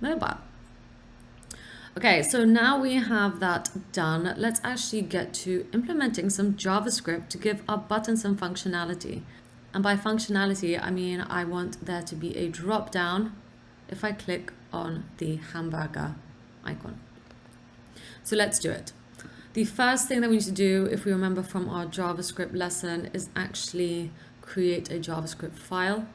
mobile. Okay, so now we have that done. Let's actually get to implementing some JavaScript to give our button some functionality. And by functionality, I mean I want there to be a drop down if I click on the hamburger icon. So let's do it. The first thing that we need to do, if we remember from our JavaScript lesson, is actually create a JavaScript file.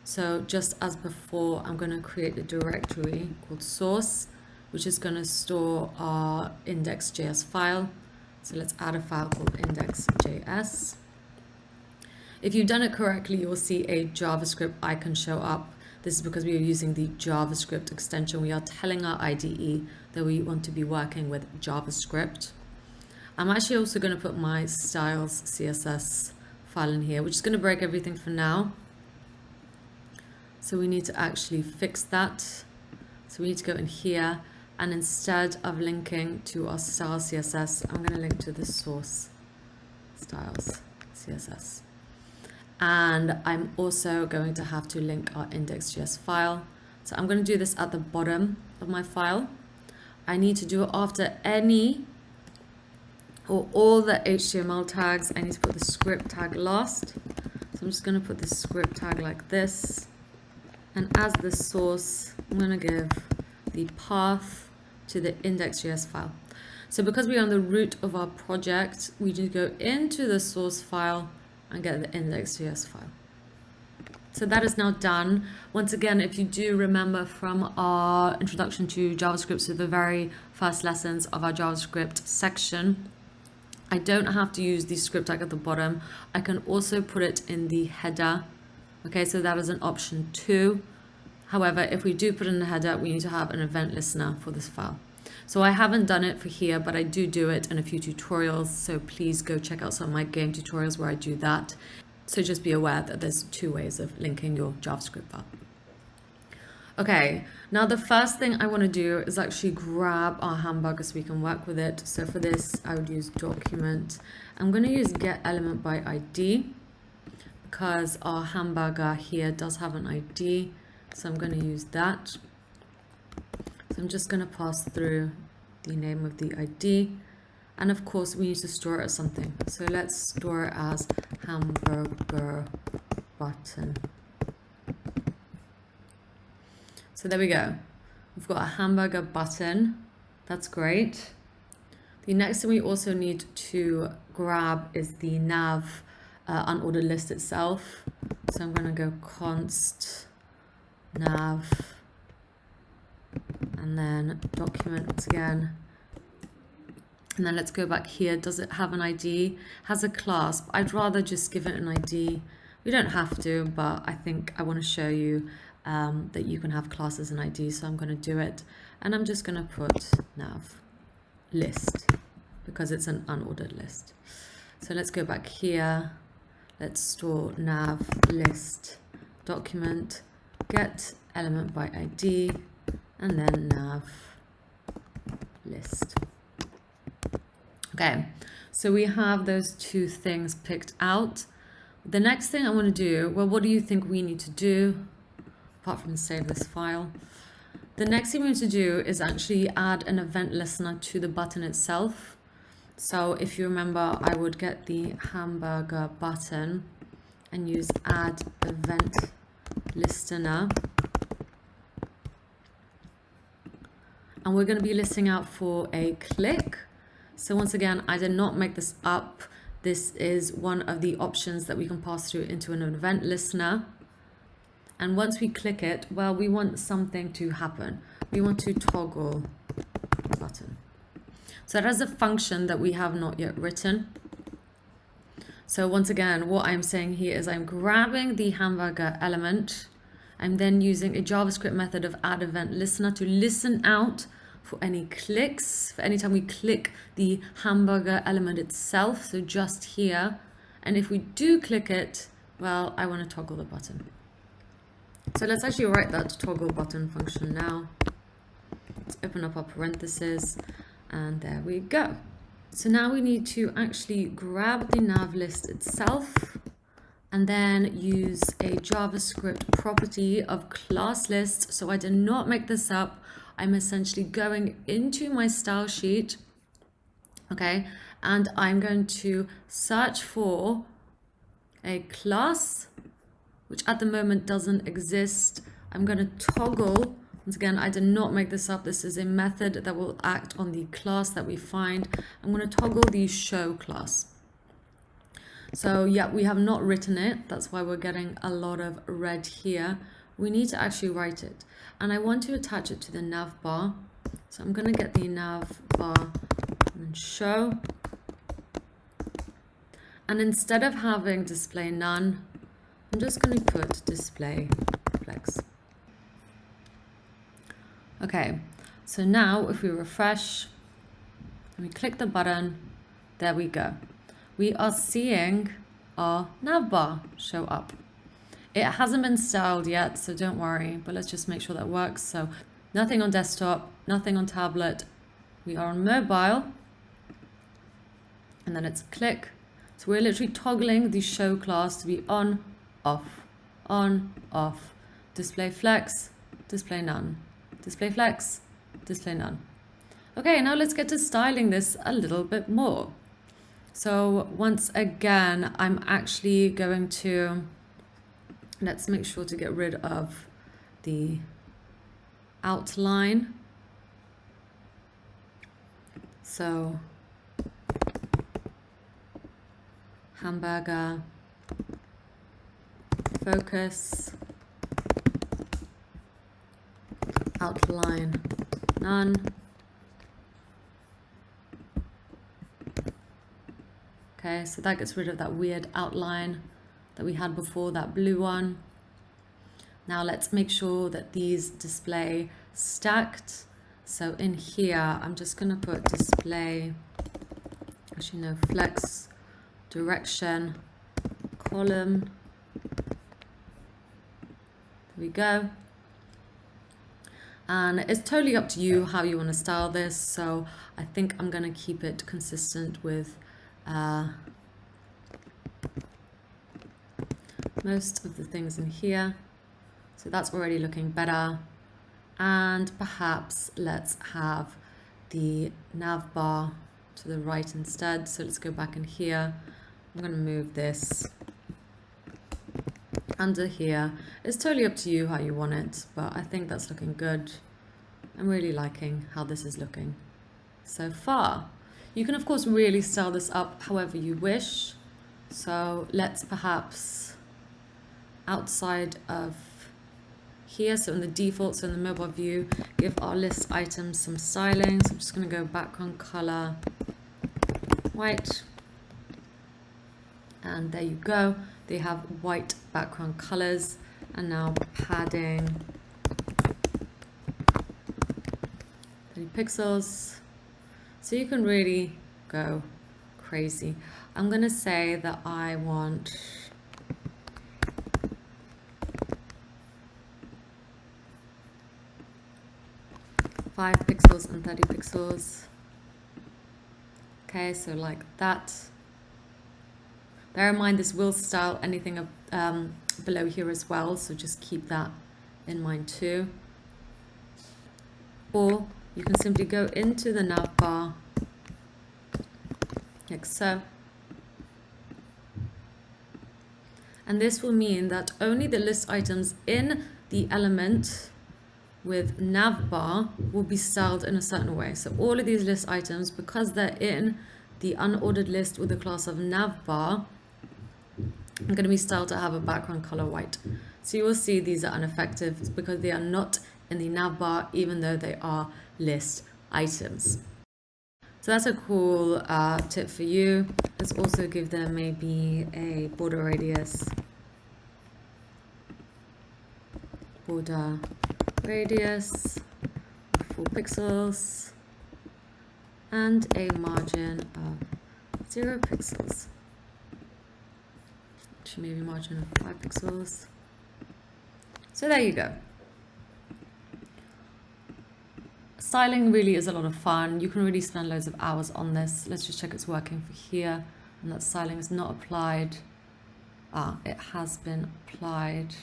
So just as before, I'm going to create a directory called source, which is going to store our index.js file. So let's add a file called index.js. If you've done it correctly, you'll see a JavaScript icon show up. This is because we are using the JavaScript extension. We are telling our IDE that we want to be working with JavaScript. I'm actually also going to put my styles CSS file in here, which is going to break everything for now. So we need to actually fix that. So we need to go in here, and instead of linking to our styles CSS, I'm going to link to the source styles CSS. And I'm also going to have to link our index.js file. So I'm going to do this at the bottom of my file. I need to do it after any or all the HTML tags. I need to put the script tag last. So I'm just going to put the script tag like this. And as the source, I'm going to give the path to the index.js file. So because we're on the root of our project, we need to go into the source file and get the index.js file. So that is now done. Once again, if you do remember from our introduction to JavaScript, so the very first lessons of our JavaScript section, I don't have to use the script tag at the bottom. I can also put it in the header. Okay, so that is an option too. However, if we do put in the header, we need to have an event listener for this file. So I haven't done it for here, but I do it in a few tutorials. So please go check out some of my game tutorials where I do that. So just be aware that there's two ways of linking your JavaScript file. Okay, now the first thing I want to do is actually grab our hamburger so we can work with it. So for this, I would use document. I'm going to use get element by ID because our hamburger here does have an ID. So I'm going to use that. So I'm just going to pass through the name of the ID. And of course, we need to store it as something. So let's store it as hamburger button. So there we go. We've got a hamburger button. That's great. The next thing we also need to grab is the nav unordered list itself. So I'm going to go const nav and then document once again. And then let's go back here. Does it have an ID? Has a class. I'd rather just give it an ID. We don't have to, but I think I want to show you that you can have classes and ID. So I'm going to do it. And I'm just going to put nav list because it's an unordered list. So let's go back here. Let's store nav list document, get element by ID, and then nav list. Okay, so we have those two things picked out. The next thing I want to do, well, what do you think we need to do apart from save this file? The next thing we need to do is actually add an event listener to the button itself. So if you remember, I would get the hamburger button and use add event listener. And we're going to be listing out for a click. So once again, I did not make this up. This is one of the options that we can pass through into an event listener. And once we click it, well, we want something to happen. We want to toggle the button. So that is a function that we have not yet written. So once again, what I'm saying here is I'm grabbing the hamburger element. I'm then using a JavaScript method of add event listener to listen out for any clicks, for any time we click the hamburger element itself, so just here. And if we do click it, well, I want to toggle the button. So let's actually write that toggle button function now. Let's open up our parentheses, and there we go. So now we need to actually grab the nav list itself. and then use a JavaScript property of class list. So I did not make this up. I'm essentially going into my style sheet, okay, and I'm going to search for a class, which at the moment doesn't exist. I'm going to toggle, once again, I did not make this up. This is a method that will act on the class that we find. I'm going to toggle the show class. So yeah, we have not written it. That's why we're getting a lot of red here. We need to actually write it. And I want to attach it to the nav bar. So I'm going to get the nav bar and show. And instead of having display none, I'm just going to put display flex. Okay, so now if we refresh and we click the button, there we go. We are seeing our navbar show up. It hasn't been styled yet, so don't worry, but let's just make sure that works. So nothing on desktop, nothing on tablet. We are on mobile, and then it's click. So we're literally toggling the show class to be on, off, display flex, display none, display flex, display none. Okay, now let's get to styling this a little bit more. So once again, I'm actually going to, let's make sure to get rid of the outline. So hamburger, focus, outline, none. Okay, so that gets rid of that weird outline that we had before, that blue one. Now let's make sure that these display stacked. So in here, I'm just gonna put display, actually no, flex, direction, column. There we go. And it's totally up to you how you want to style this. So I think I'm going to keep it consistent with most of the things in here. So that's already looking better. And perhaps let's have the nav bar to the right instead. So let's go back in here. I'm going to move this under here. It's totally up to you how you want it, but I think that's looking good. I'm really liking how this is looking so far. You can of course really style this up however you wish. So let's perhaps outside of here, so in the default, so in the mobile view, give our list items some styling. So I'm just going to go background color white, and there you go. They have white background colors. And now padding 30 pixels. So you can really go crazy. I'm going to say that I want 5 pixels and 30 pixels. Okay, so like that. Bear in mind this will style anything below here as well, so just keep that in mind too. Or you can simply go into the nav bar like so. And this will mean that only the list items in the element with navbar will be styled in a certain way. So all of these list items, because they're in the unordered list with the class of navbar, are going to be styled to have a background color white. So you will see these are ineffective because they are not in the navbar, even though they are list items. So that's a cool tip for you. Let's also give them maybe a border radius. Border radius, 4 pixels, and a margin of 0 pixels. Actually, maybe margin of 5 pixels. So there you go. Styling really is a lot of fun. You can really spend loads of hours on this. Let's just check it's working for here and that styling is not applied. It has been applied.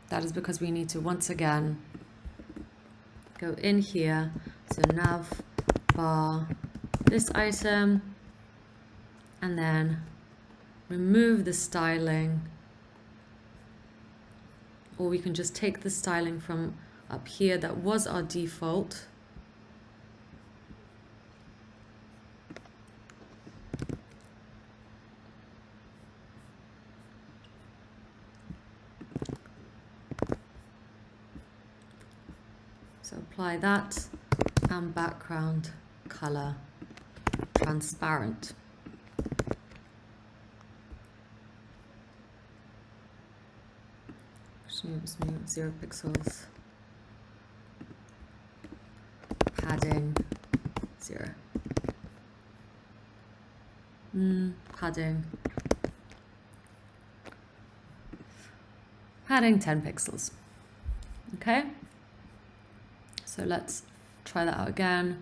That is because we need to once again go in here. So nav bar this item, and then remove the styling, or we can just take the styling from up here that was our default. So apply that, and background color transparent. Smooth, 0 pixels. Padding 0. Padding 10 pixels. Okay. So let's try that out again.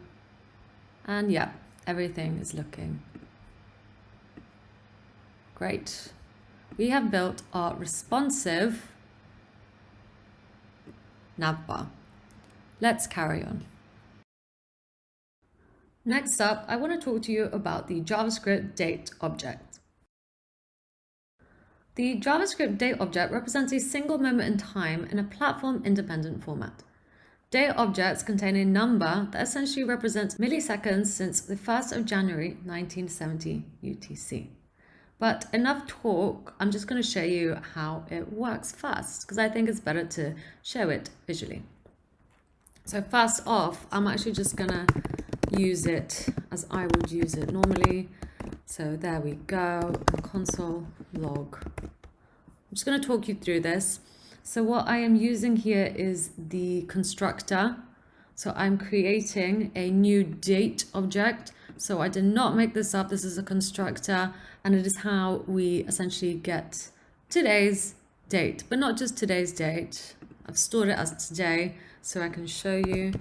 And yeah, everything is looking great. We have built our responsive navbar. Let's carry on. Next up, I want to talk to you about the JavaScript date object. The JavaScript date object represents a single moment in time in a platform-independent format. Date objects contain a number that essentially represents milliseconds since the 1st of January 1970 UTC. But enough talk, I'm just going to show you how it works first, because I think it's better to show it visually. So first off, I'm actually just going to use it as I would use it normally. So there we go, and console log. I'm just going to talk you through this. So what I am using here is the constructor. So I'm creating a new date object. So I did not make this up. This is a constructor, and it is how we essentially get today's date, but not just today's date. I've stored it as today so I can show you.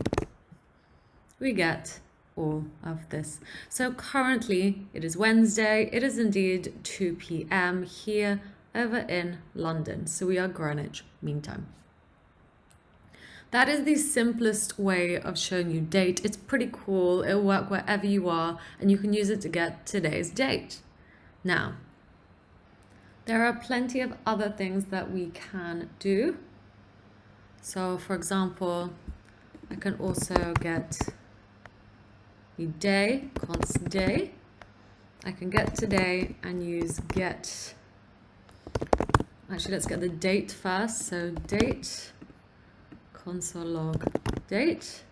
We get all of this. So currently it is Wednesday. It is indeed 2 p.m. here over in London. So we are Greenwich Mean Time. That is the simplest way of showing you date. It's pretty cool. It'll work wherever you are, and you can use it to get today's date. Now, there are plenty of other things that we can do. So for example, I can also get the day, const day. I can get today and use get. Actually, let's get the date first. So date, console log date.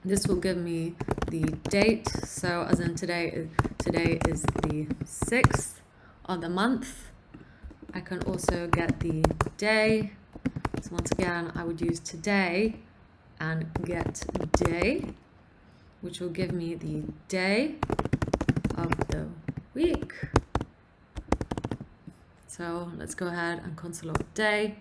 This will give me the date. So as in today is the 6th of the month. I can also get the day. So once again, I would use today and get day, which will give me the day of the week. So let's go ahead and console log day.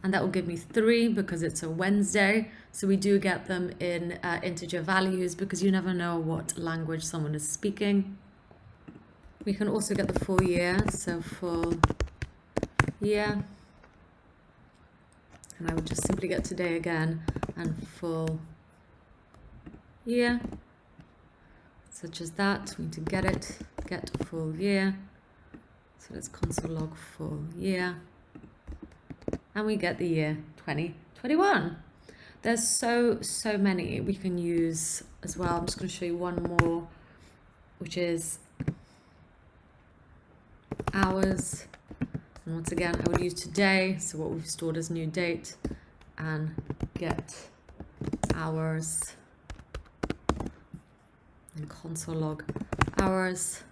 And that will give me 3 because it's a Wednesday. So we do get them in integer values because you never know what language someone is speaking. We can also get the full year. So full year. And I would just simply get today again and full year. Such as that. We need to get it, get full year. So let's console log full year. And we get the year 2021. There's so many we can use as well. I'm just going to show you one more, which is hours. And once again, I would use today, so what we've stored as new date, and get hours, and console log hours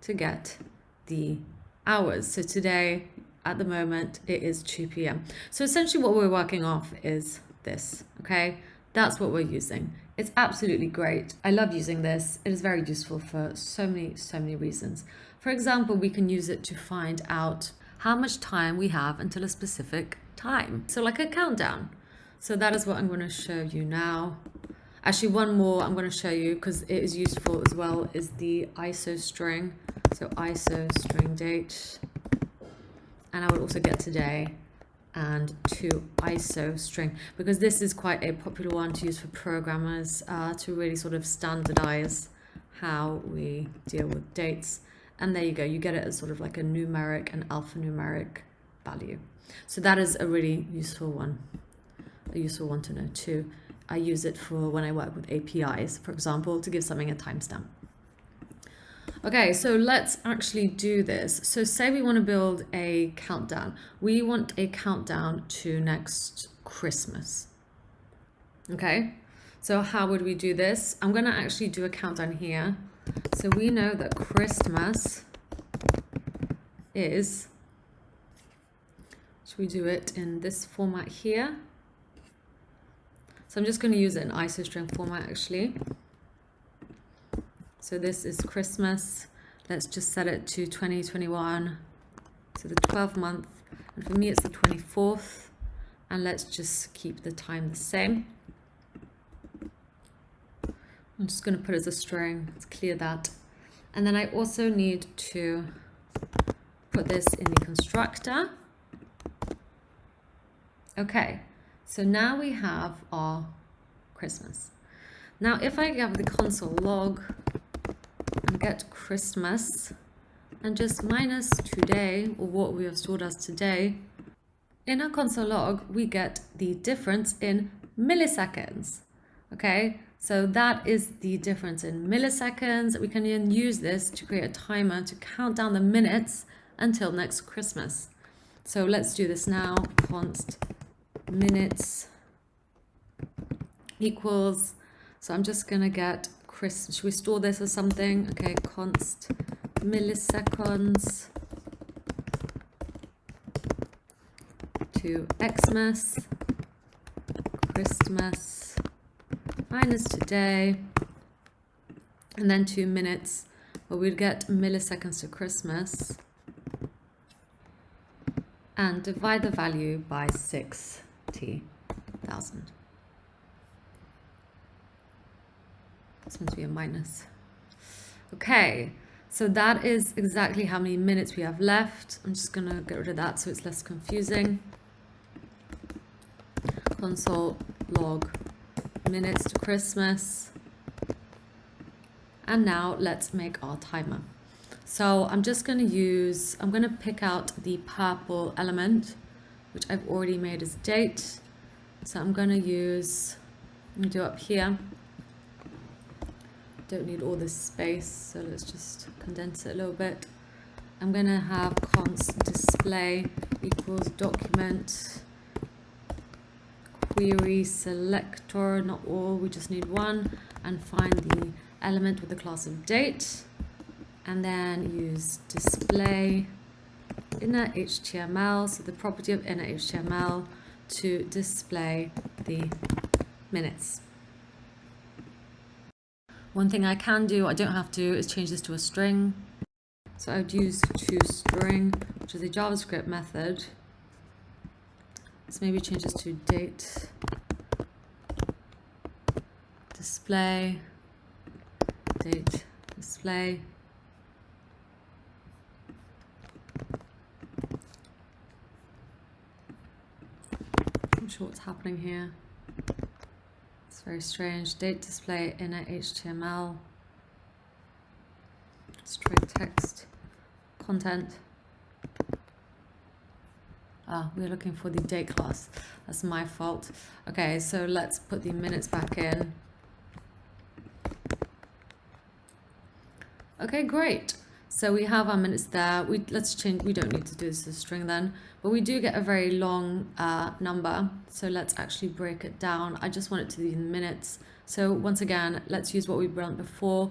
to get the hours. So today, at the moment, it is 2 p.m. So essentially what we're working off is this, okay? That's what we're using. It's absolutely great. I love using this. It is very useful for so many reasons. For example, we can use it to find out how much time we have until a specific time. So like a countdown. So that is what I'm going to show you now. Actually, one more I'm going to show you because it is useful as well is the ISO string. So ISO string date, and I would also get today and to ISO string, because this is quite a popular one to use for programmers to really sort of standardize how we deal with dates. And there you go, you get it as sort of like a numeric and alphanumeric value. So that is a really useful one to know too. I use it for when I work with APIs, for example, to give something a timestamp. Okay, so let's actually do this. So say we want to build a countdown. We want a countdown to next Christmas. Okay, so how would we do this? I'm going to actually do a countdown here. So we know that Christmas is, should we do it in this format here? So I'm just going to use it in ISO string format actually. So this is Christmas. Let's just set it to 2021. So the 12th month. And for me, it's the 24th. And let's just keep the time the same. I'm just going to put it as a string. Let's clear that. And then I also need to put this in the constructor. Okay. So now we have our Christmas. Now, if I have the console log and get Christmas and just minus today, or what we have stored as today, in our console log, we get the difference in milliseconds. Okay, so that is the difference in milliseconds. We can then use this to create a timer to count down the minutes until next Christmas. So let's do this now. Const minutes equals, so I'm just gonna get Christmas. Should we store this as something? Okay, const milliseconds to Xmas, Christmas minus today, and then 2 minutes, well, we'd get milliseconds to Christmas and divide the value by 60,000. This must be a minus. Okay, so that is exactly how many minutes we have left. I'm just gonna get rid of that so it's less confusing. Console log minutes to Christmas. And now let's make our timer. So I'm just going to use, I'm going to pick out the purple element, which I've already made as date. So I'm going to use, I'm going to do up here. Don't need all this space, so let's just condense it a little bit. I'm going to have const display equals document query selector, not all, we just need one, and find the element with the class of date. And then use display inner HTML, so the property of inner HTML, to display the minutes. One thing I can do, I don't have to, is change this to a string. So I would use toString, which is a JavaScript method. Let's maybe change this to date display, date display. Sure what's happening here. It's very strange. Date display inner HTML, string text, content. We're looking for the date class. That's my fault. Okay, so let's put the minutes back in. Okay, great. So we have our minutes there. Let's change, we don't need to do this as a string then, but we do get a very long number. So let's actually break it down. I just want it to be in minutes. So once again, let's use what we've done before.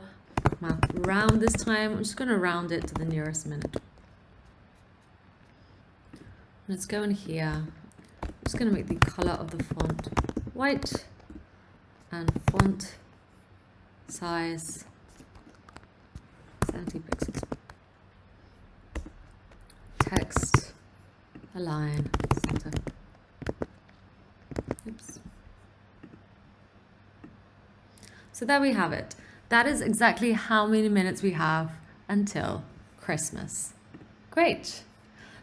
Round this time. I'm just going to round it to the nearest minute. Let's go in here. I'm just going to make the color of the font white and font size 70 pixels. Text, align, center. Oops. So there we have it. That is exactly how many minutes we have until Christmas. Great.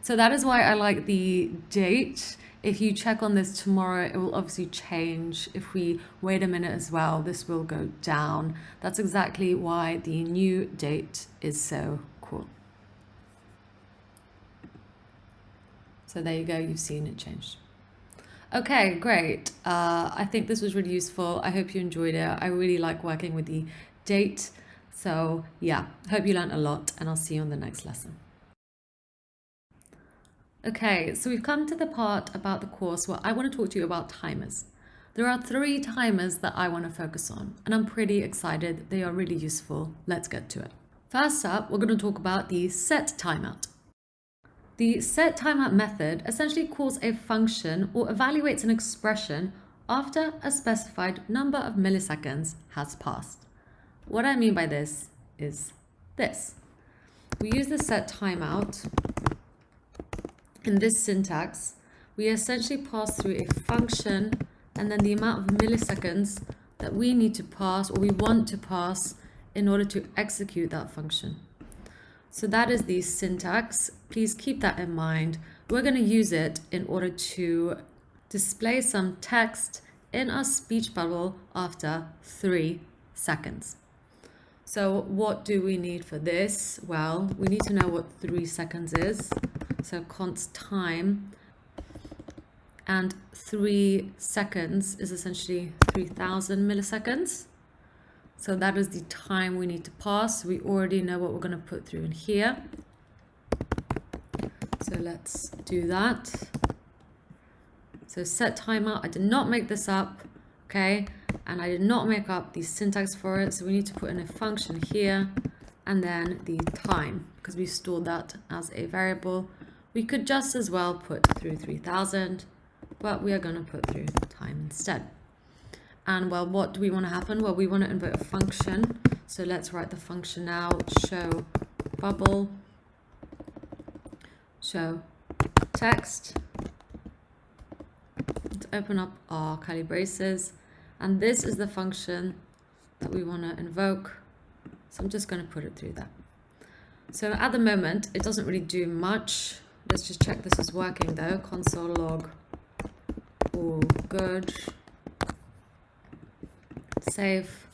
So that is why I like the date. If you check on this tomorrow, it will obviously change. If we wait a minute as well, this will go down. That's exactly why the new date is so cool. So there you go, you've seen it change. Okay, great. I think this was really useful. I hope you enjoyed it. I really like working with the date. So yeah, hope you learned a lot, and I'll see you on the next lesson. Okay, so we've come to the part about the course where I want to talk to you about timers. There are 3 timers that I want to focus on, and I'm pretty excited. They are really useful. Let's get to it. First up, we're going to talk about the set timeout. The set timeout method essentially calls a function or evaluates an expression after a specified number of milliseconds has passed. What I mean by this is this. We use the set timeout. In this syntax, we essentially pass through a function and then the amount of milliseconds that we need to pass or we want to pass in order to execute that function. So that is the syntax. Please keep that in mind. We're going to use it in order to display some text in our speech bubble after 3 seconds. So what do we need for this? Well, we need to know what 3 seconds is. So const time, and 3 seconds is essentially 3000 milliseconds. So that is the time we need to pass. We already know what we're going to put through in here. So let's do that. So set timeout, I did not make this up, okay? And I did not make up the syntax for it. So we need to put in a function here and then the time, because we stored that as a variable. We could just as well put through 3000, but we are going to put through time instead. And well, what do we want to happen? Well, we want to invoke a function. So let's write the function now. Show bubble, show text. Let's open up our curly braces. And this is the function that we want to invoke. So I'm just going to put it through that. So at the moment, it doesn't really do much. Let's just check this is working though. Console log, all good. Save,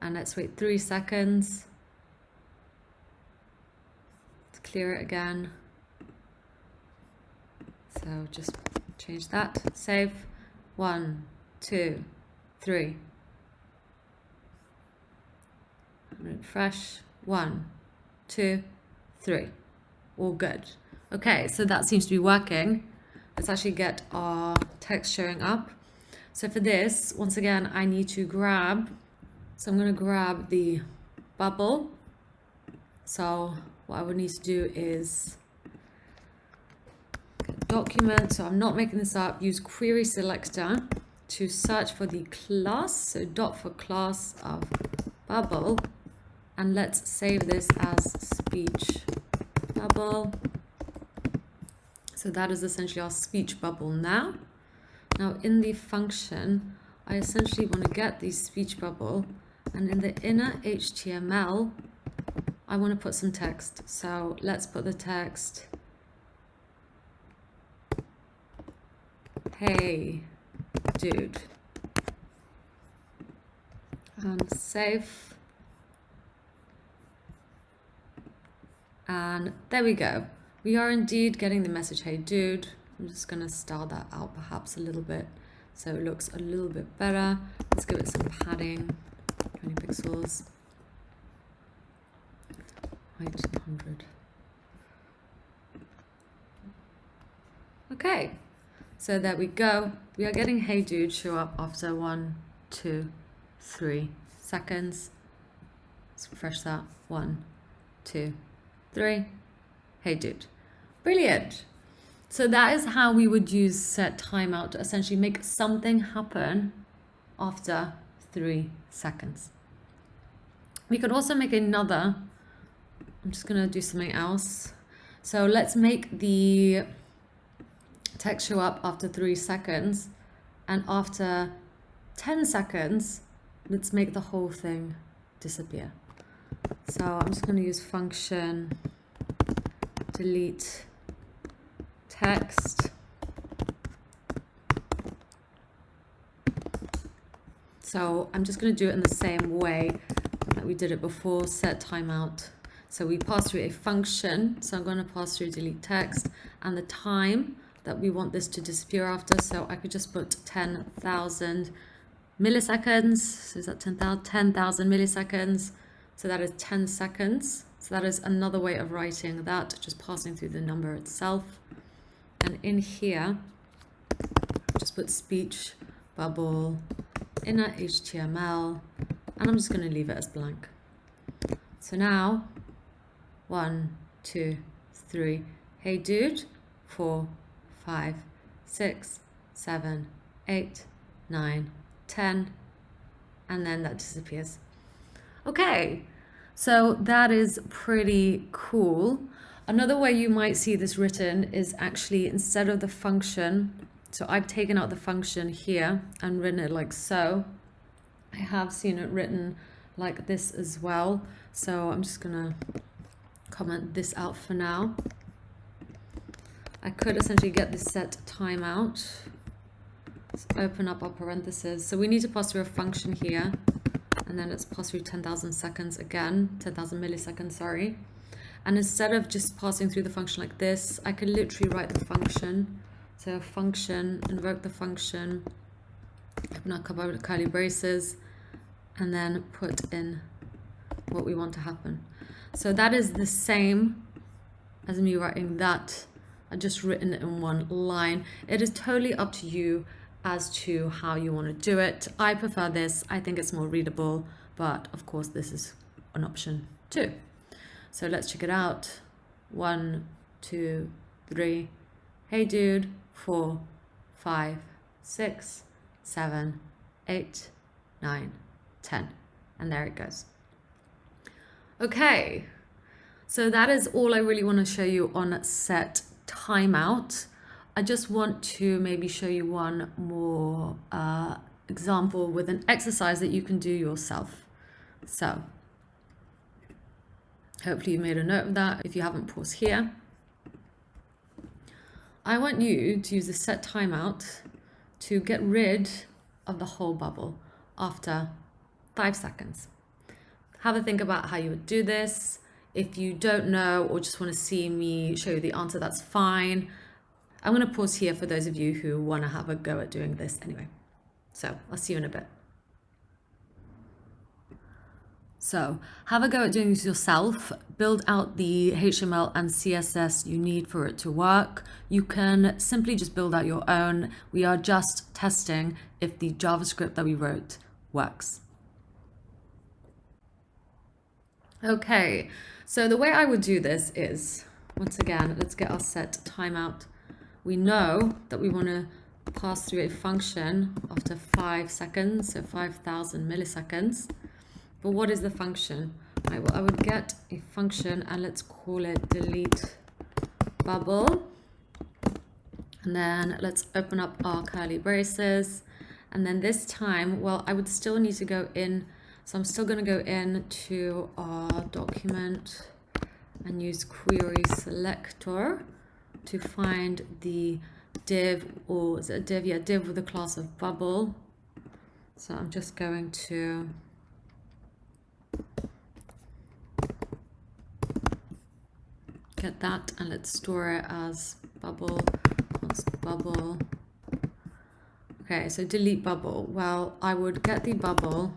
and let's wait 3 seconds to clear it again. So just change that, save, 1, 2, 3. Refresh, 1, 2, 3. All good. Okay, so that seems to be working. Let's actually get our text showing up. So for this, once again, I need to grab, so I'm going to grab the bubble. So what I would need to do is get document, so I'm not making this up, use query selector to search for the class, so dot for class of bubble, and let's save this as speech bubble. So that is essentially our speech bubble now. Now in the function, I essentially want to get the speech bubble, and in the inner HTML, I want to put some text. So let's put the text, hey dude, and save. And there we go. We are indeed getting the message, hey dude. I'm just going to style that out perhaps a little bit so it looks a little bit better. Let's give it some padding, 20 pixels, height 100. Okay, so there we go. We are getting hey dude show up after 1, 2, 3 seconds. Let's refresh that. 1, 2, 3. Hey dude. Brilliant. So that is how we would use set timeout to essentially make something happen after 3 seconds. We could also make another. I'm just going to do something else. So let's make the text show up after 3 seconds, and after 10 seconds, let's make the whole thing disappear. So I'm just going to use function delete text. So I'm just going to do it in the same way that we did it before, set timeout. So we pass through a function. So I'm going to pass through delete text and the time that we want this to disappear after. So I could just put 10,000 milliseconds. So is that 10,000 milliseconds? So that is 10 seconds. So that is another way of writing that, just passing through the number itself. And in here, just put speech bubble inner HTML, and I'm just going to leave it as blank. So now 1, 2, 3, hey dude, 4, 5, 6, 7, 8, 9, 10, and then that disappears. Okay, so that is pretty cool. Another way you might see this written is actually instead of the function, so I've taken out the function here and written it like so. I have seen it written like this as well. So I'm just gonna comment this out for now. I could essentially get this set timeout. Let's open up our parentheses. So we need to pass through a function here, and then let's pass through 10,000 seconds again, 10,000 milliseconds, sorry. And instead of just passing through the function like this, I could literally write the function. So function, invoke the function, open up curly braces, and then put in what we want to happen. So that is the same as me writing that. I just written it in one line. It is totally up to you as to how you want to do it. I prefer this. I think it's more readable, but of course this is an option too. So let's check it out. 1, 2, 3. Hey dude. 4, 5, 6, 7, 8, 9, 10. And there it goes. Okay, so that is all I really want to show you on set timeout. I just want to maybe show you one more example with an exercise that you can do yourself. So hopefully you made a note of that. If you haven't, pause here. I want you to use the set timeout to get rid of the whole bubble after 5 seconds. Have a think about how you would do this. If you don't know or just want to see me show you the answer, that's fine. I'm going to pause here for those of you who want to have a go at doing this anyway. So I'll see you in a bit. So have a go at doing this yourself. Build out the HTML and CSS you need for it to work. You can simply just build out your own. We are just testing if the JavaScript that we wrote works. Okay, so the way I would do this is, once again, let's get our set timeout. We know that we want to pass through a function after 5 seconds, so 5,000 milliseconds. But what is the function? Right, well, I would get a function and let's call it delete bubble. And then let's open up our curly braces. And then this time, well, I would still need to go in. So I'm still going to go into our document and use query selector to find the div, or is it a div? Yeah, div with the class of bubble. So I'm just going to get that and let's store it as bubble, const bubble. Okay, so delete bubble. Well, I would get the bubble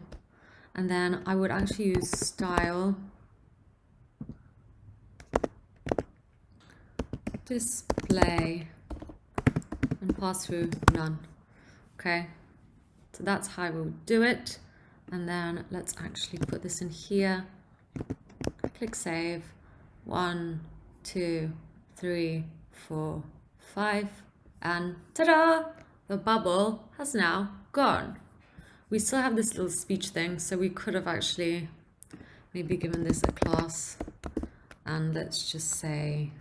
and then I would actually use style display and pass through none. Okay, so that's how we would do it. And then let's actually put this in here. Click save. 1, 2, 3, 4, 5, and ta-da! The bubble has now gone. We still have this little speech thing, so we could have actually maybe given this a class, and let's just say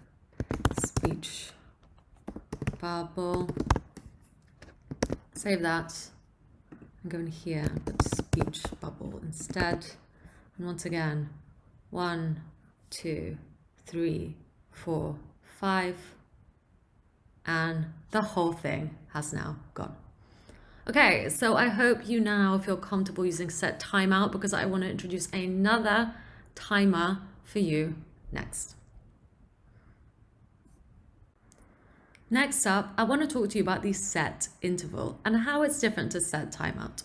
speech bubble. Save that and go in here and put each bubble instead. And once again, 1, 2, 3, 4, 5, and the whole thing has now gone. Okay, so I hope you now feel comfortable using set timeout, because I want to introduce another timer for you next. Next up, I want to talk to you about the set interval and how it's different to set timeout.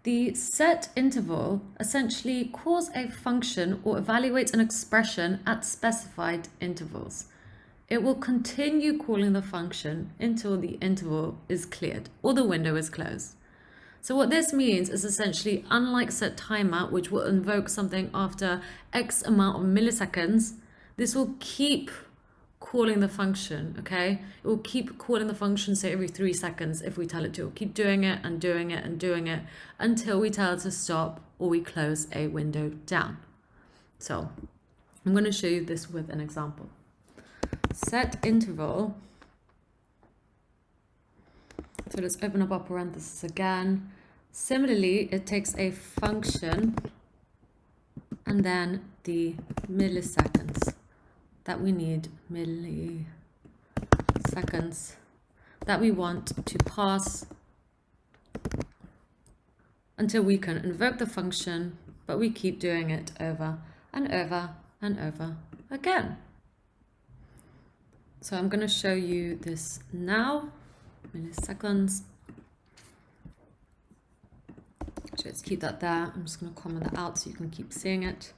The set interval essentially calls a function or evaluates an expression at specified intervals. It will continue calling the function until the interval is cleared or the window is closed. So what this means is essentially, unlike set timeout, which will invoke something after X amount of milliseconds, this will keep calling the function, okay? It will keep calling the function, say, every 3 seconds if we tell it to. It will keep doing it and doing it and doing it until we tell it to stop or we close a window down. So I'm going to show you this with an example. Set interval. So let's open up our parentheses again. Similarly, it takes a function and then the milliseconds that we need, milliseconds, that we want to pass until we can invoke the function, but we keep doing it over and over and over again. So I'm going to show you this now, milliseconds. So let's keep that there. I'm just going to comment that out so you can keep seeing it.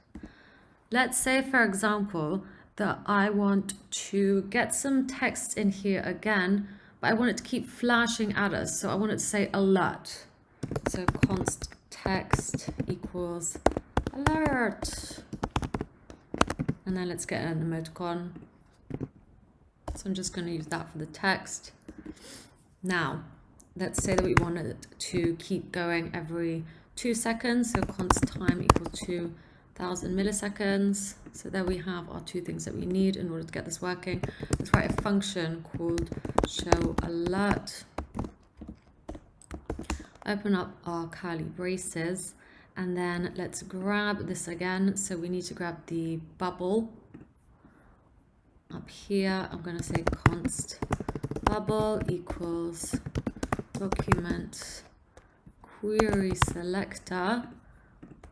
Let's say, for example, that I want to get some text in here again, but I want it to keep flashing at us. So I want it to say alert. So const text equals alert. And then let's get an emoticon. So I'm just going to use that for the text. Now, let's say that we want it to keep going every 2 seconds. So const time equals 2000 milliseconds. So there we have our 2 things that we need in order to get this working. Let's write a function called show alert. Open up our curly braces, and then let's grab this again. So we need to grab the bubble up here. I'm going to say const bubble equals document query selector.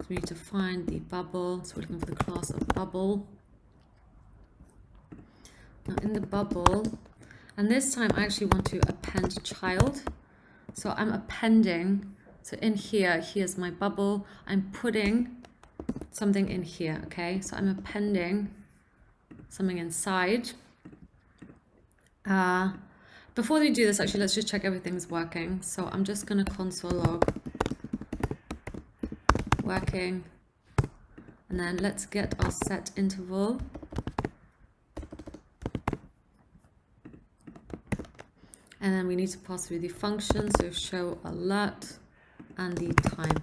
We need to find the bubble, so we're looking for the class of bubble. Now in the bubble, and this time I actually want to append child. So I'm appending, so in here, here's my bubble. I'm putting something in here, okay? So I'm appending something inside. Before we do this, actually, let's just check everything's working. So I'm just going to console log working, and then let's get our set interval. And then we need to pass through the function, so show alert, and the time,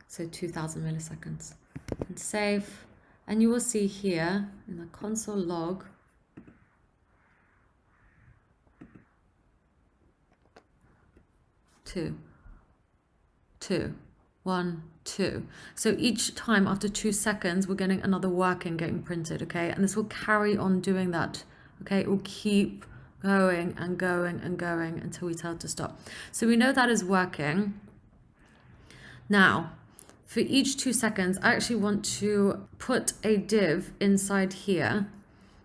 so 2000 milliseconds, and save. And you will see here in the console log, two, 1, 2. So each time after 2 seconds, we're getting another working getting printed, okay? And this will carry on doing that, okay? It will keep going and going and going until we tell it to stop. So we know that is working. Now, for each 2 seconds, I actually want to put a div inside here.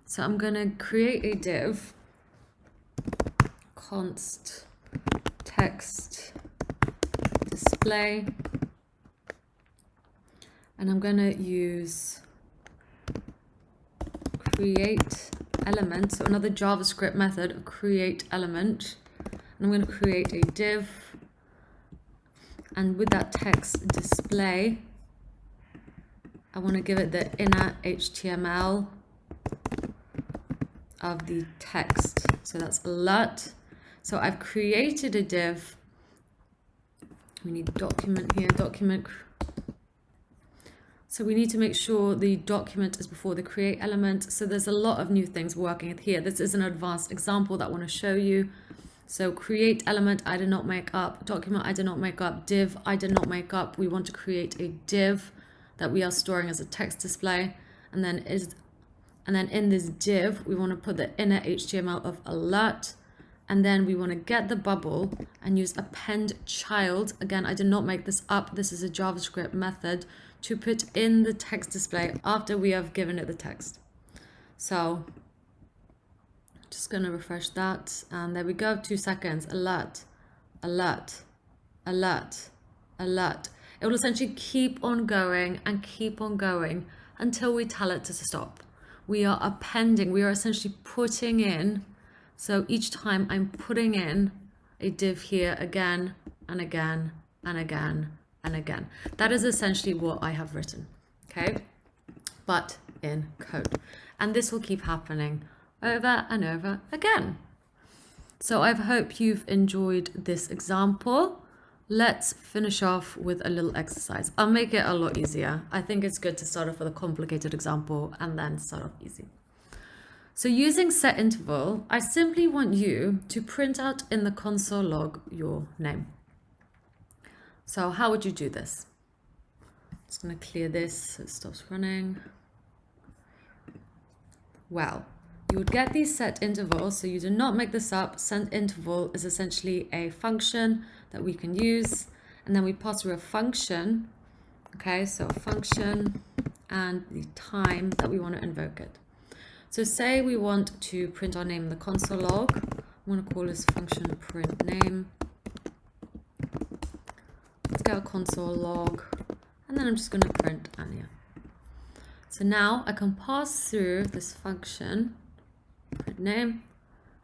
So I'm going to create a div, const text display, and I'm going to use create element, so another JavaScript method of create element. And I'm going to create a div, and with that text display, I want to give it the inner HTML of the text. So that's alert. So I've created a div. We need document here, document. So we need to make sure the document is before the create element. So there's a lot of new things working here. This is an advanced example that I want to show you. So create element, I did not make up. Document, I did not make up. Div, I did not make up. We want to create a div that we are storing as a text display. And then in this div, we want to put the inner HTML of alert. And then we want to get the bubble and use append child. Again, I did not make this up. This is a JavaScript method to put in the text display after we have given it the text. So just going to refresh that. And there we go. 2 seconds. Alert, alert, alert, alert. It will essentially keep on going and keep on going until we tell it to stop. We are appending. We are essentially putting in. So each time I'm putting in a div here again and again and again and again. That is essentially what I have written, okay? But in code. And this will keep happening over and over again. So I hope you've enjoyed this example. Let's finish off with a little exercise. I'll make it a lot easier. I think it's good to start off with a complicated example and then start off easy. So using set interval, I simply want you to print out in the console log your name. So how would you do this? Just going to clear this so it stops running. Well, you would get these set intervals, so you do not make this up. Set interval is essentially a function that we can use, and then we pass through a function. Okay, so a function and the time that we want to invoke it. So say we want to print our name in the console log. I'm going to call this function print name. Let's get a console log, and then I'm just going to print Anya. So now I can pass through this function, print name,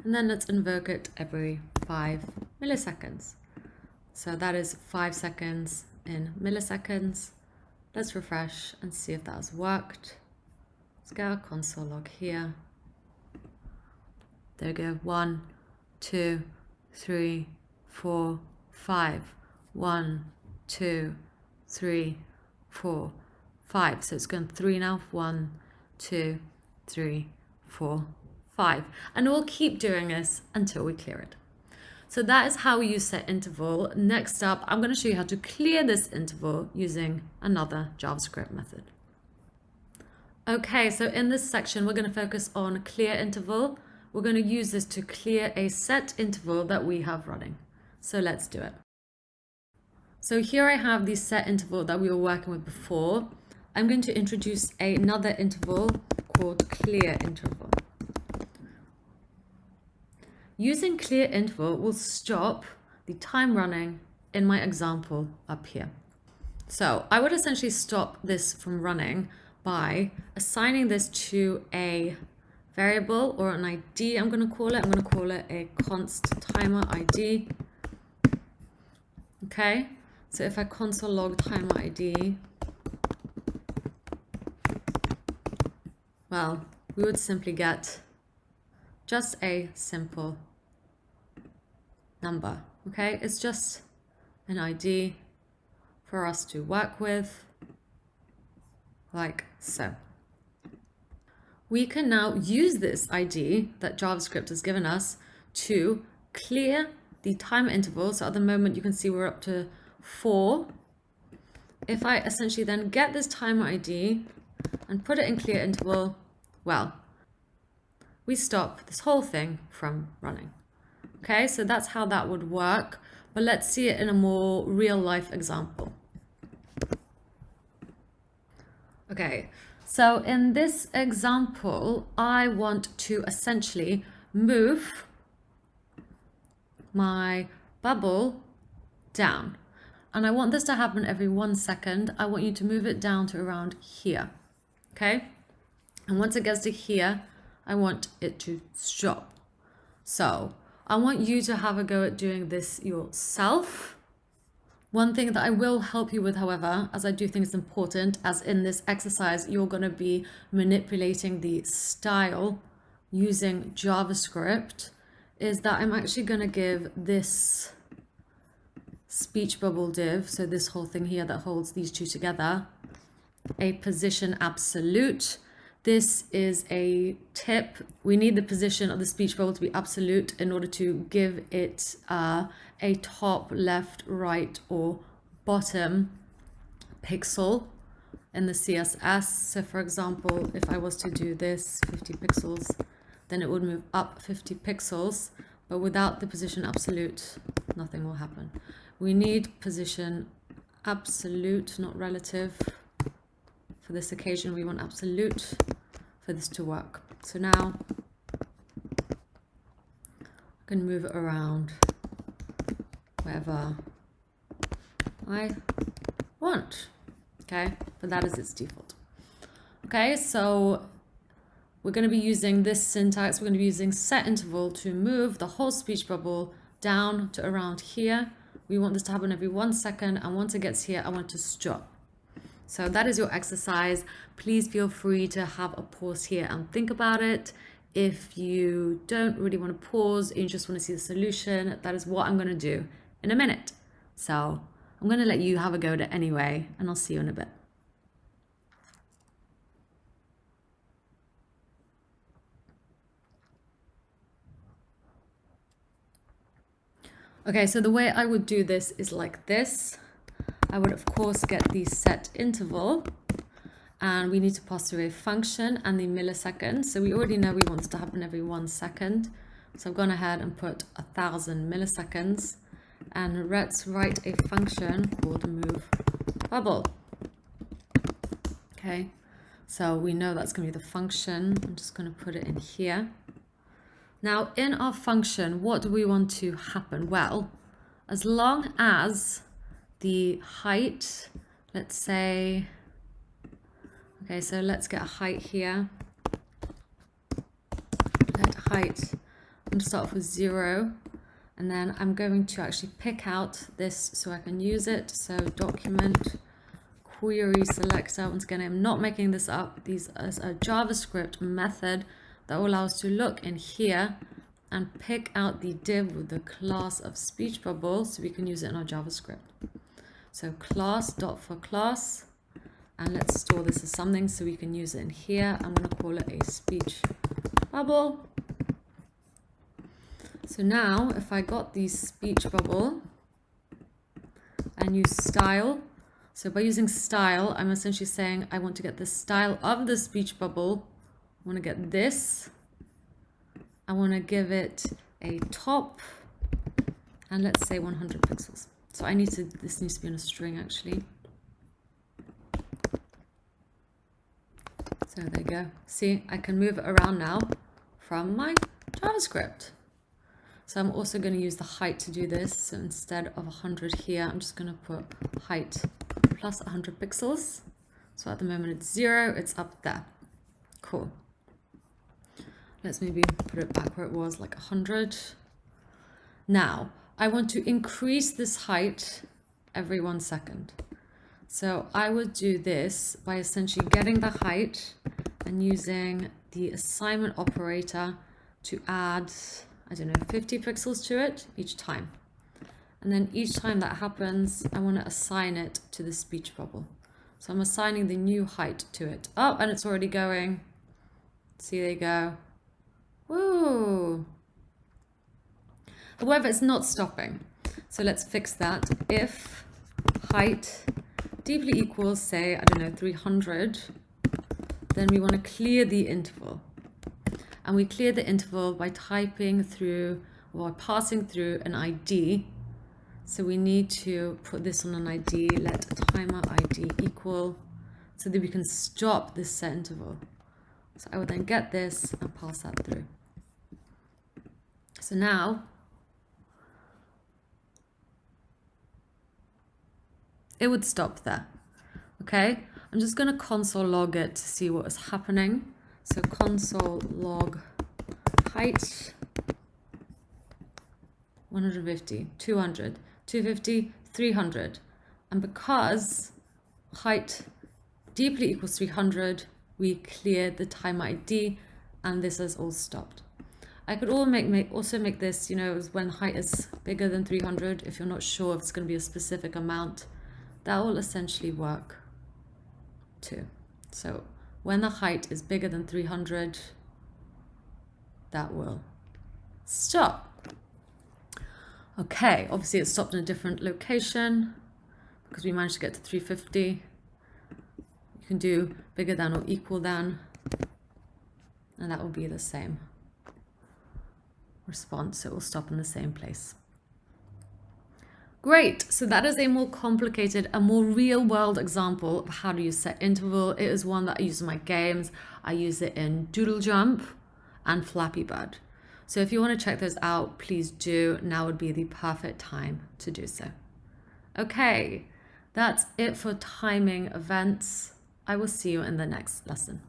and then let's invoke it every 5 milliseconds. So that is 5 seconds in milliseconds. Let's refresh and see if that has worked. Let's get our console log here. There we go. 1, 2, 3, 4, 5. 1, 2, 3, 4, 5. So it's going 3 now. 1, 2, 3, 4, 5. And we'll keep doing this until we clear it. So that is how we use set interval. Next up, I'm going to show you how to clear this interval using another JavaScript method. Okay, so in this section, we're going to focus on clear interval. We're going to use this to clear a set interval that we have running. So let's do it. So here I have the set interval that we were working with before. I'm going to introduce another interval called clear interval. Using clear interval will stop the time running in my example up here. So I would essentially stop this from running by assigning this to a variable or an ID. I'm going to call it a const timer ID. Okay, so if I console log timer ID, well, we would simply get just a simple number. Okay, it's just an ID for us to work with, like so. We can now use this ID that JavaScript has given us to clear the time interval. So at the moment you can see we're up to 4. If I essentially then get this timer ID and put it in clear interval, well, we stop this whole thing from running. Okay, so that's how that would work, but let's see it in a more real life example. Okay, so in this example, I want to essentially move my bubble down. And I want this to happen every 1 second. I want you to move it down to around here, okay? And once it gets to here, I want it to stop. So I want you to have a go at doing this yourself. One thing that I will help you with, however, as I do think it's important, as in this exercise, you're going to be manipulating the style using JavaScript, is that I'm actually going to give this speech bubble div, so this whole thing here that holds these two together, a position absolute. This is a tip. We need the position of the speech bubble to be absolute in order to give it a top, left, right, or bottom pixel in the CSS. So for example, if I was to do this 50 pixels, then it would move up 50 pixels, but without the position absolute, nothing will happen. We need position absolute, not relative. For this occasion, we want absolute for this to work. So now I can move it around wherever I want. Okay, but that is its default. Okay, so we're going to be using this syntax. We're going to be using set interval to move the whole speech bubble down to around here. We want this to happen every 1 second, and once it gets here, I want to stop. So that is your exercise. Please feel free to have a pause here and think about it. If you don't really want to pause and you just want to see the solution, that is what I'm going to do in a minute. So I'm going to let you have a go at it anyway, and I'll see you in a bit. Okay, so the way I would do this is like this. I would of course get the set interval, and we need to pass through a function and the milliseconds. So we already know we want it to happen every 1 second. So I've gone ahead and put 1000 milliseconds, and let's write a function called move bubble. Okay, so we know that's going to be the function. I'm just going to put it in here. Now in our function, what do we want to happen? Well, as long as the height, let's say, okay, so let's get a height here. Let height, I'm going to start off with 0, and then I'm going to actually pick out this so I can use it. So document query selector. Once again, I'm not making this up. These is a JavaScript method that will allow us to look in here and pick out the div with the class of speech bubble so we can use it in our JavaScript. So class dot for class, and let's store this as something so we can use it in here. I'm going to call it a speech bubble. So now if I got the speech bubble and use style, so by using style, I'm essentially saying I want to get the style of the speech bubble. I want to get this. I want to give it a top, and let's say 100 pixels. So I need to, this needs to be on a string actually. So there you go. See, I can move it around now from my JavaScript. So I'm also going to use the height to do this. So instead of 100 here, I'm just going to put height plus 100 pixels. So at the moment it's 0, it's up there. Cool. Let's maybe put it back where it was, like 100. Now, I want to increase this height every 1 second. So I would do this by essentially getting the height and using the assignment operator to add, I don't know, 50 pixels to it each time. And then each time that happens, I want to assign it to the speech bubble. So I'm assigning the new height to it. Oh, and it's already going. See, there you go. Woo! However, it's not stopping. So let's fix that. If height deeply equals, say, I don't know, 300, then we want to clear the interval. And we clear the interval by typing through or passing through an ID. So we need to put this on an ID, let timer ID equal, so that we can stop this set interval. So I will then get this and pass that through. So now it would stop there. Okay, I'm just going to console log it to see what is happening. So console log height 150, 200, 250, 300. And because height deeply equals 300, we cleared the timer ID and this has all stopped. I could also make this, you know, when height is bigger than 300, if you're not sure if it's going to be a specific amount, that will essentially work too. So when the height is bigger than 300, that will stop. Okay, obviously it stopped in a different location because we managed to get to 350. You can do bigger than or equal than, and that will be the same response. It will stop in the same place. Great, so that is a more complicated, a more real world example of how to use set interval. It is one that I use in my games. I use it in Doodle Jump and Flappy Bird. So if you want to check those out, please do. Now would be the perfect time to do so. Okay, that's it for timing events. I will see you in the next lesson.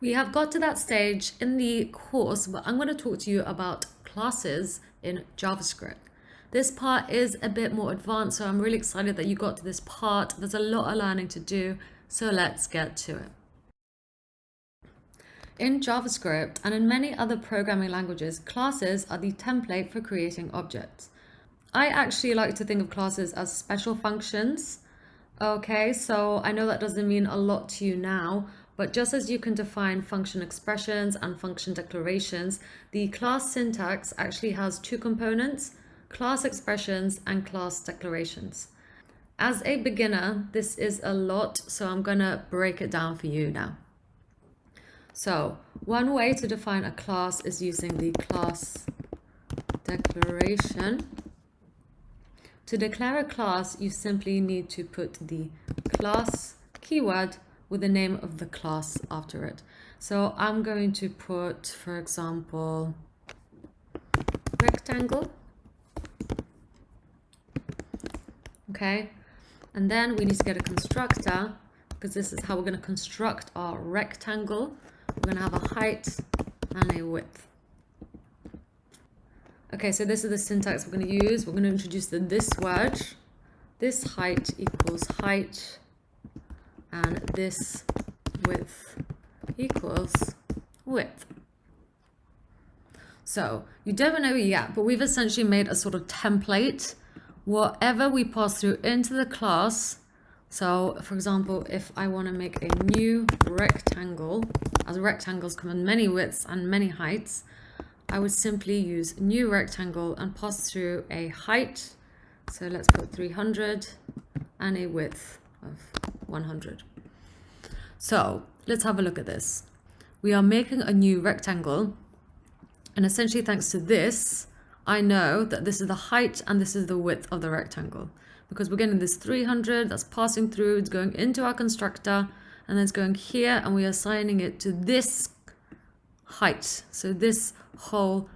We have got to that stage in the course where I'm going to talk to you about classes in JavaScript. This part is a bit more advanced, so I'm really excited that you got to this part. There's a lot of learning to do, so let's get to it. In JavaScript and in many other programming languages, classes are the template for creating objects. I actually like to think of classes as special functions. Okay, so I know that doesn't mean a lot to you now, but just as you can define function expressions and function declarations, the class syntax actually has two components: class expressions and class declarations. As a beginner, this is a lot, so I'm gonna break it down for you now. So one way to define a class is using the class declaration. To declare a class, you simply need to put the class keyword with the name of the class after it. So I'm going to put, for example, rectangle. Okay, and then we need to get a constructor, because this is how we're going to construct our rectangle. We're going to have a height and a width. Okay, so this is the syntax we're going to use. We're going to introduce this word. This height equals height, and this width equals width. So you don't know it yet, but we've essentially made a sort of template. Whatever we pass through into the class, so for example, if I want to make a new rectangle, as rectangles come in many widths and many heights, I would simply use new rectangle and pass through a height. So let's put 300 and a width of 100. So let's have a look at this. We are making a new rectangle, and essentially thanks to this, I know that this is the height and this is the width of the rectangle, because we're getting this 300 that's passing through, it's going into our constructor, and then it's going here, and we are assigning it to this height. So this whole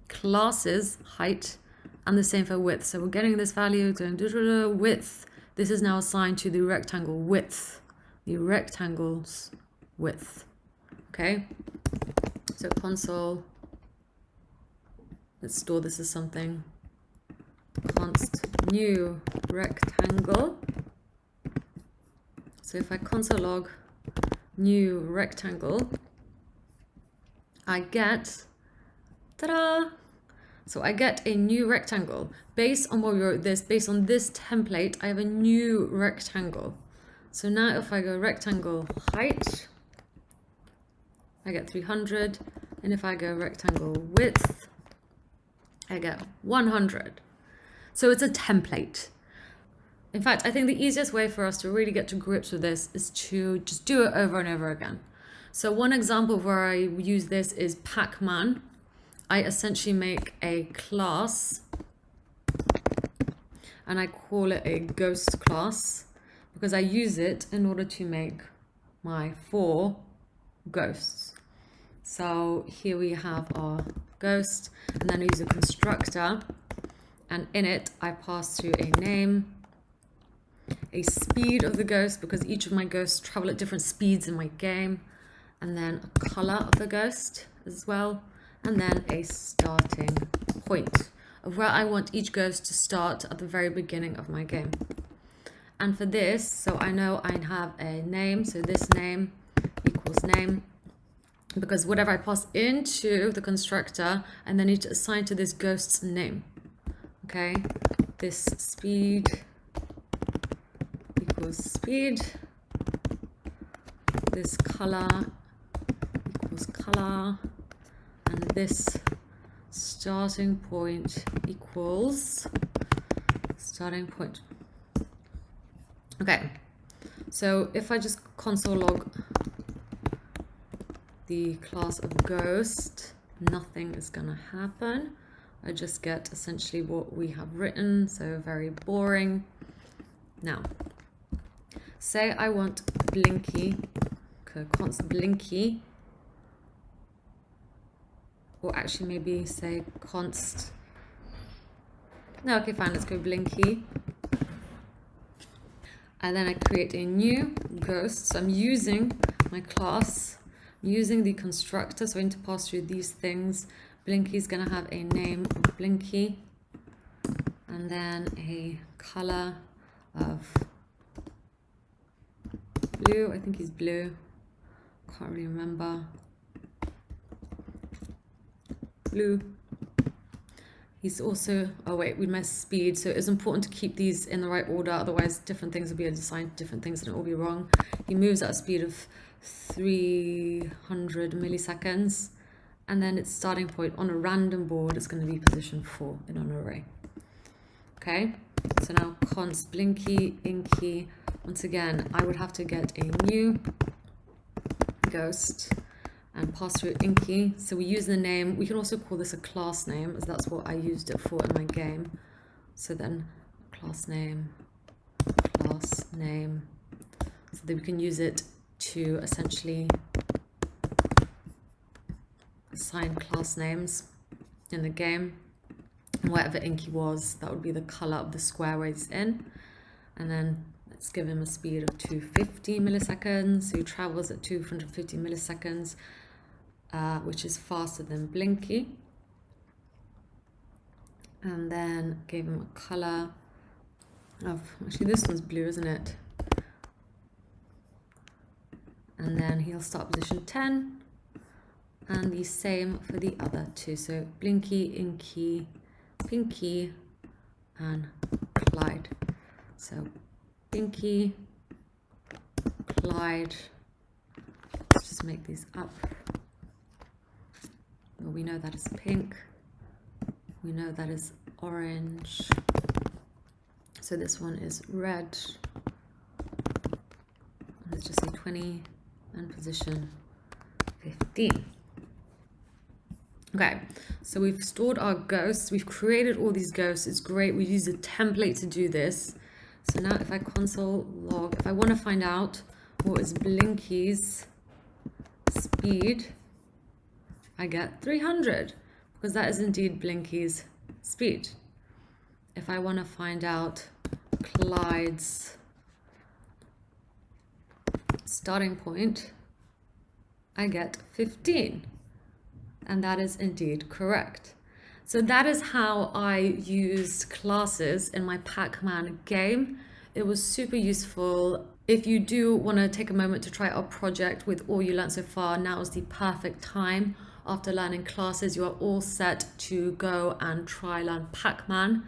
class's height, and the same for width. So we're getting this value, going width. This is now assigned to the rectangle width, the rectangle's width. Okay, so console. Let's store this as something. Const new rectangle. So if I console log new rectangle, I get, ta-da! So I get a new rectangle. Based on what we wrote this, based on this template, I have a new rectangle. So now if I go rectangle height, I get 300. And if I go rectangle width, I get 100. So it's a template. In fact, I think the easiest way for us to really get to grips with this is to just do it over and over again. So one example where I use this is Pac-Man. I essentially make a class and I call it a ghost class because I use it in order to make my 4 ghosts. So here we have our ghost, and then I use a constructor, and in it I pass through a name, a speed of the ghost because each of my ghosts travel at different speeds in my game, and then a color of the ghost as well, and then a starting point of where I want each ghost to start at the very beginning of my game. And for this, so I know I have a name, so this name equals name, because whatever I pass into the constructor, and then need to assign to this ghost's name. Okay, this speed equals speed, this color equals color, and this starting point equals starting point. Okay, so if I just console log the class of ghost, nothing is gonna happen. I just get essentially what we have written, so very boring. Now, say I want Blinky, const Blinky, or actually maybe say const, no, okay, fine, let's go Blinky. And then I create a new ghost. So I'm using my class, I'm using the constructor, so I need to pass through these things. Blinky is gonna have a name of Blinky, and then a color of blue. I think he's blue. Can't really remember. Blue. He's also, oh wait, we missed speed. So it's important to keep these in the right order. Otherwise, different things will be assigned to different things and it will be wrong. He moves at a speed of 300 milliseconds. And then its starting point on a random board is going to be position 4 in an array. Okay, so now const Blinky, Inky. Once again, I would have to get a new ghost and pass through Inky. So we use the name. We can also call this a class name, as that's what I used it for in my game. So then class name, so that we can use it to essentially assign class names in the game. And whatever Inky was, that would be the color of the square where he's in. And then let's give him a speed of 250 milliseconds. So he travels at 250 milliseconds, which is faster than Blinky. And then gave him a color of, actually this one's blue, isn't it? And then he'll start position 10. And the same for the other two. So Blinky, Inky, Pinky, and Clyde. So Pinky, Clyde. Let's just make these up. Well, we know that is pink. We know that is orange. So this one is red. Let's just say 20 and position 15. Okay, so we've stored our ghosts. We've created all these ghosts. It's great. We use a template to do this. So now if I console log, if I want to find out what is Blinky's speed, I get 300 because that is indeed Blinky's speed. If I want to find out Clyde's starting point, I get 15. And that is indeed correct. So that is how I used classes in my Pac-Man game. It was super useful. If you do want to take a moment to try our project with all you learned so far, now is the perfect time. After learning classes, you are all set to go and try learn Pac-Man.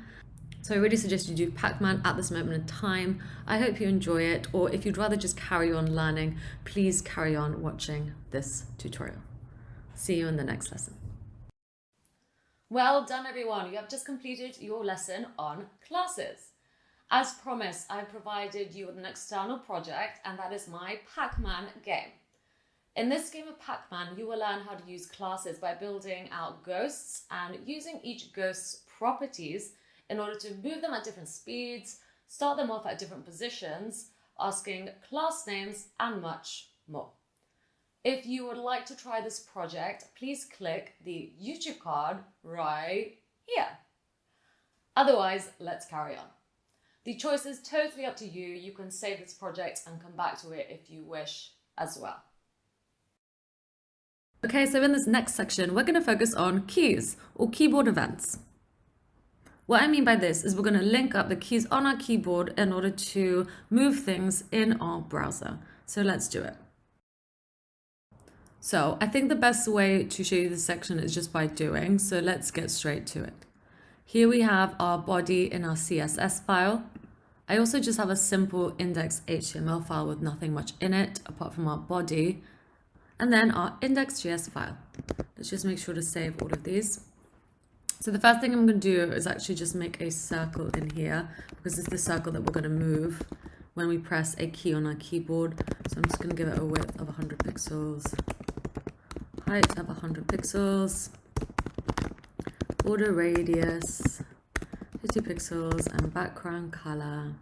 So I really suggest you do Pac-Man at this moment in time. I hope you enjoy it, or if you'd rather just carry on learning, please carry on watching this tutorial. See you in the next lesson. Well done, everyone. You have just completed your lesson on classes. As promised, I provided you with an external project, and that is my Pac-Man game. In this game of Pac-Man, you will learn how to use classes by building out ghosts and using each ghost's properties in order to move them at different speeds, start them off at different positions, asking class names, and much more. If you would like to try this project, please click the YouTube card right here. Otherwise, let's carry on. The choice is totally up to you. You can save this project and come back to it if you wish as well. Okay, so in this next section, we're going to focus on keys or keyboard events. What I mean by this is we're going to link up the keys on our keyboard in order to move things in our browser. So let's do it. So I think the best way to show you this section is just by doing, so let's get straight to it. Here we have our body in our CSS file. I also just have a simple index HTML file with nothing much in it apart from our body, and then our index.js file. Let's just make sure to save all of these. So the first thing I'm going to do is actually just make a circle in here, because it's the circle that we're going to move when we press a key on our keyboard. So I'm just going to give it a width of 100 pixels, height of 100 pixels, border radius 50 pixels, and background color.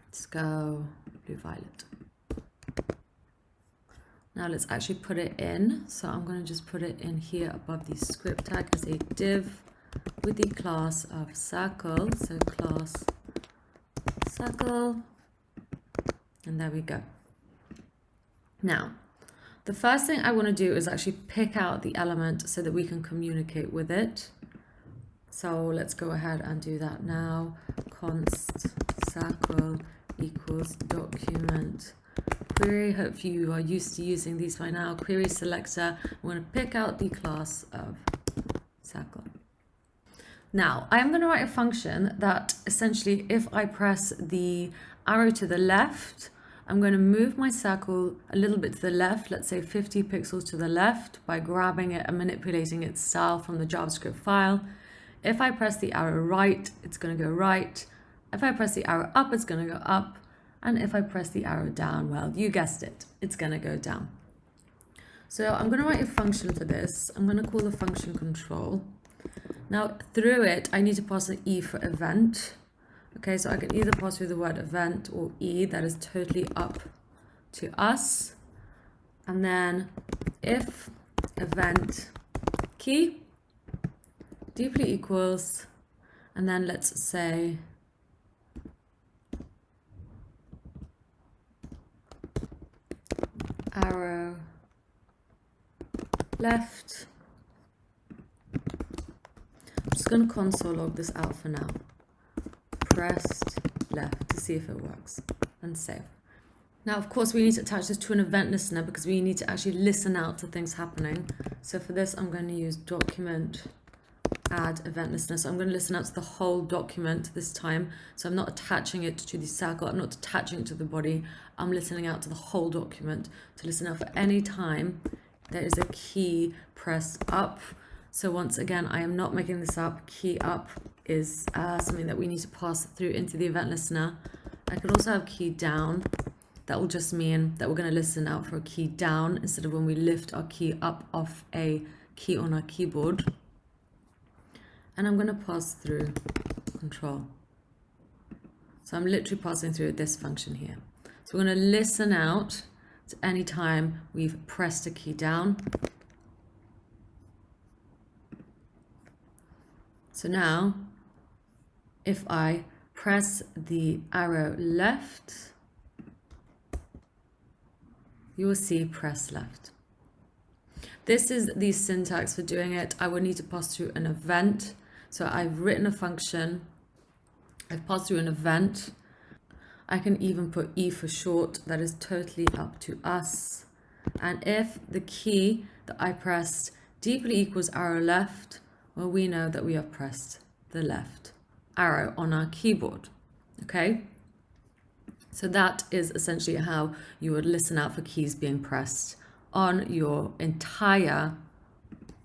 Let's go blue-violet. Now let's actually put it in. So I'm going to just put it in here above the script tag as a div with the class of circle. So class circle, and there we go. Now, the first thing I want to do is actually pick out the element so that we can communicate with it. So let's go ahead and do that now. Const circle equals document query. Hopefully you are used to using these by now. Query selector. I'm going to pick out the class of circle. Now I am going to write a function that essentially, if I press the arrow to the left, I'm going to move my circle a little bit to the left, let's say 50 pixels to the left, by grabbing it and manipulating its style from the JavaScript file. If I press the arrow right, it's going to go right. If I press the arrow up, it's going to go up. And if I press the arrow down, well, you guessed it, it's going to go down. So I'm going to write a function for this. I'm going to call the function control. Now through it, I need to pass an E for event. Okay, so I can either pass through the word event or E, that is totally up to us. And then if event key deeply equals, and then let's say arrow left. I'm just going to console log this out for now. Pressed left to see if it works, and save. Now, of course, we need to attach this to an event listener because we need to actually listen out to things happening. So for this, I'm going to use document add event listener. So I'm going to listen out to the whole document this time. So I'm not attaching it to the circle. I'm not attaching it to the body. I'm listening out to the whole document to listen out for any time there is a key pressed up. So once again, I am not making this up. Key up is something that we need to pass through into the event listener. I could also have key down. That will just mean that we're going to listen out for a key down instead of when we lift our key up off a key on our keyboard. And I'm going to pass through control. So I'm literally passing through this function here. So we're going to listen out to any time we've pressed a key down. So now, if I press the arrow left, you will see press left. This is the syntax for doing it. I would need to pass through an event. So I've written a function, I've passed through an event. I can even put E for short, that is totally up to us. And if the key that I pressed deeply equals arrow left, well, we know that we have pressed the left arrow on our keyboard, okay? So that is essentially how you would listen out for keys being pressed on your entire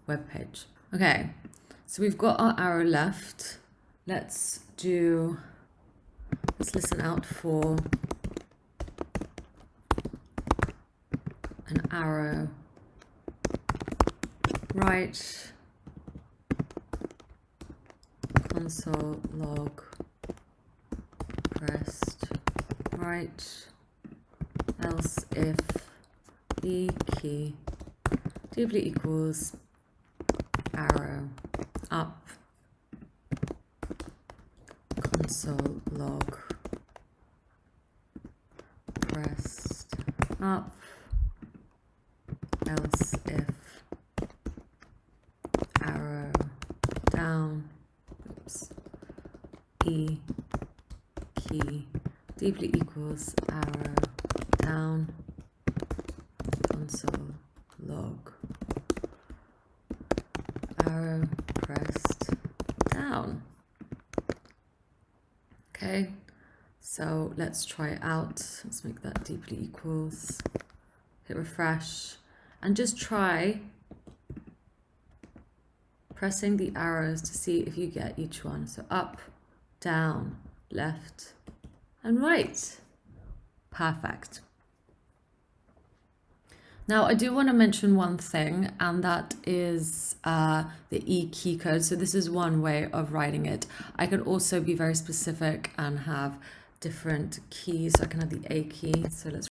web page. Okay, so we've got our arrow left. Let's listen out for an arrow right, console log pressed right, else if the key deeply equals arrow up, console log pressed up, else if arrow down, E key deeply equals arrow down, console log arrow pressed down. Okay, so let's try it out. Let's make that deeply equals. Hit refresh and just try pressing the arrows to see if you get each one. So up, down, left, and right. Perfect. Now, I do want to mention one thing, and that is the E key code. So this is one way of writing it. I could also be very specific and have different keys. So I can have the A key. So let's